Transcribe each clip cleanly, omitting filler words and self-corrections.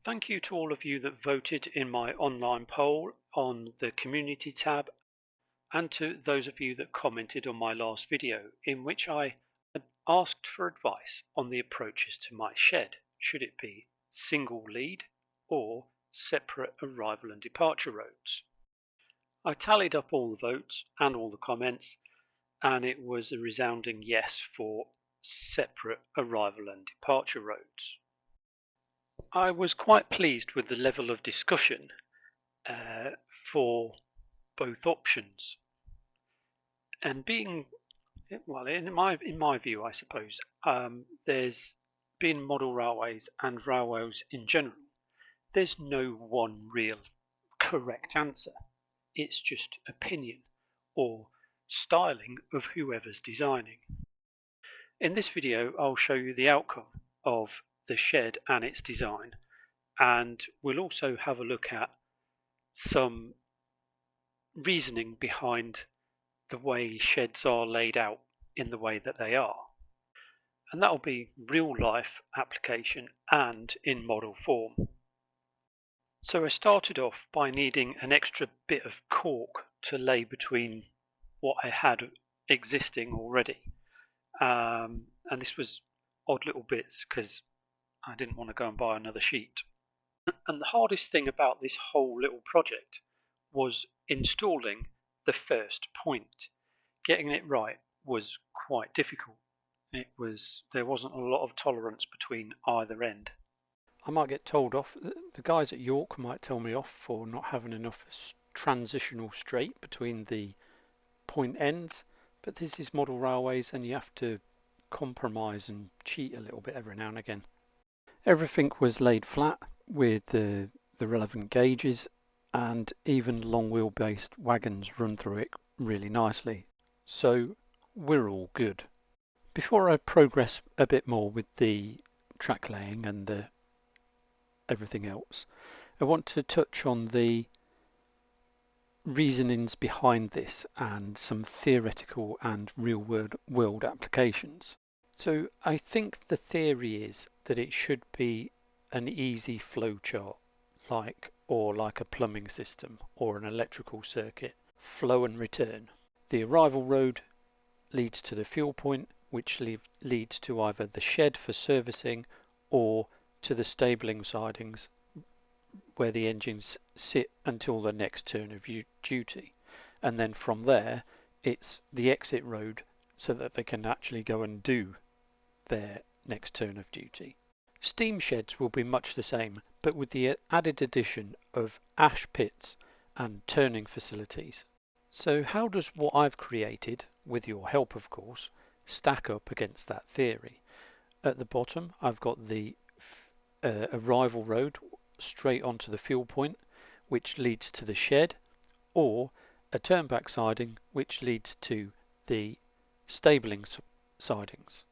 Thank you to all of you that voted in my online poll on the community tab, and to those of you that commented on my last video in which I asked for advice on the approaches to my shed. Should it be single lead or separate arrival and departure roads? I tallied up all the votes and all the comments, and it was a resounding yes for separate arrival and departure roads. I was quite pleased with the level of discussion for both options, and being well in my view, I suppose, there's been model railways and railways in general. There's no one real correct answer. It's just opinion or styling of whoever's designing. In this video, I'll show you the outcome of the shed and its design, and we'll also have a look at some reasoning behind the way sheds are laid out in the way that they are. And that'll be real life application and in model form. So I started off by needing an extra bit of cork to lay between what I had existing already. And this was odd little bits because I didn't want to go and buy another sheet. And the hardest thing about this whole little project was installing the first point. Getting it right was quite difficult. There wasn't a lot of tolerance between either end. I might get told off. The guys at York might tell me off for not having enough transitional straight between the point ends, but this is model railways and you have to compromise and cheat a little bit every now and again. Everything was laid flat with the relevant gauges, and even long wheelbase wagons run through it really nicely. So we're all good. Before I progress a bit more with the track laying and everything else, I want to touch on the reasonings behind this and some theoretical and real world applications. So I think the theory is that it should be an easy flow chart, like a plumbing system or an electrical circuit, flow and return. The arrival road leads to the fuel point, which leads to either the shed for servicing or to the stabling sidings where the engines sit until the next turn of duty. And then from there, it's the exit road so that they can actually go and do their next turn of duty. Steam sheds will be much the same, but with the added addition of ash pits and turning facilities. So how does what I've created, with your help of course, stack up against that theory? At the bottom I've got the arrival road straight onto the fuel point, which leads to the shed, or a turnback siding which leads to the stabling sidings.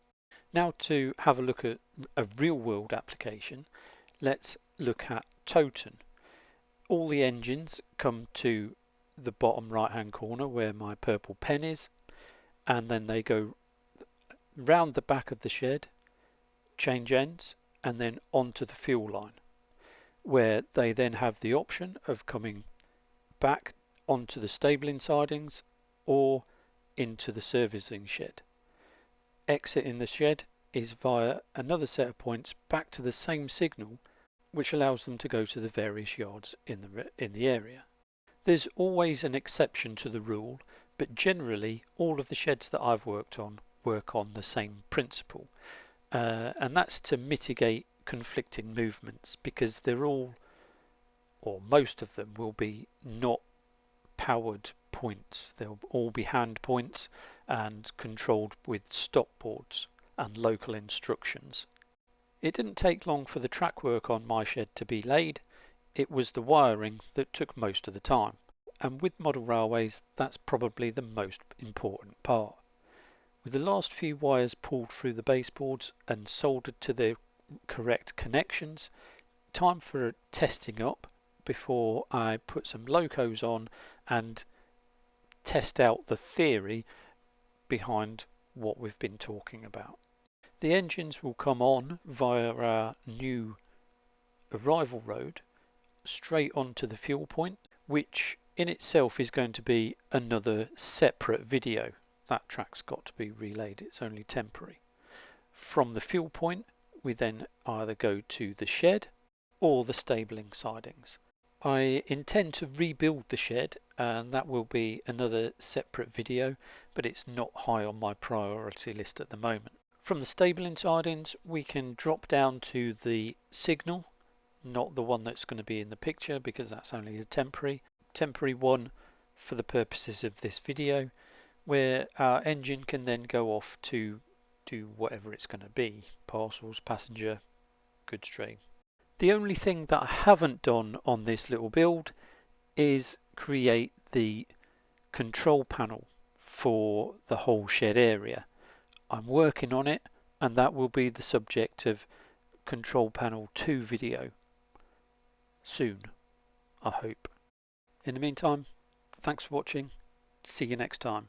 Now to have a look at a real world application, let's look at Toten. All the engines come to the bottom right hand corner where my purple pen is, and then they go round the back of the shed, change ends, and then onto the fuel line, where they then have the option of coming back onto the stabling sidings or into the servicing shed. Exit in the shed is via another set of points back to the same signal, which allows them to go to the various yards in the area. There's always an exception to the rule, but generally all of the sheds that I've worked on work on the same principle, and that's to mitigate conflicting movements, because they're all, or most of them, will be not powered points. They'll all be hand points and controlled with stop boards and local instructions. It didn't take long for the track work on my shed to be laid. It was the wiring that took most of the time, and with model railways that's probably the most important part. With the last few wires pulled through the baseboards and soldered to their correct connections, time for testing up before I put some locos on and test out the theory behind what we've been talking about. The engines will come on via our new arrival road straight onto the fuel point, which in itself is going to be another separate video. That track's got to be relayed, it's only temporary. From the fuel point, we then either go to the shed or the stabling sidings. I intend to rebuild the shed, and that will be another separate video, but it's not high on my priority list at the moment. From the stabling sidings, we can drop down to the signal, not the one that's going to be in the picture because that's only a temporary one for the purposes of this video, where our engine can then go off to do whatever it's going to be, parcels, passenger, goods train. The only thing that I haven't done on this little build is create the control panel for the whole shed area. I'm working on it, and that will be the subject of Control Panel 2 video soon, I hope. In the meantime, thanks for watching. See you next time.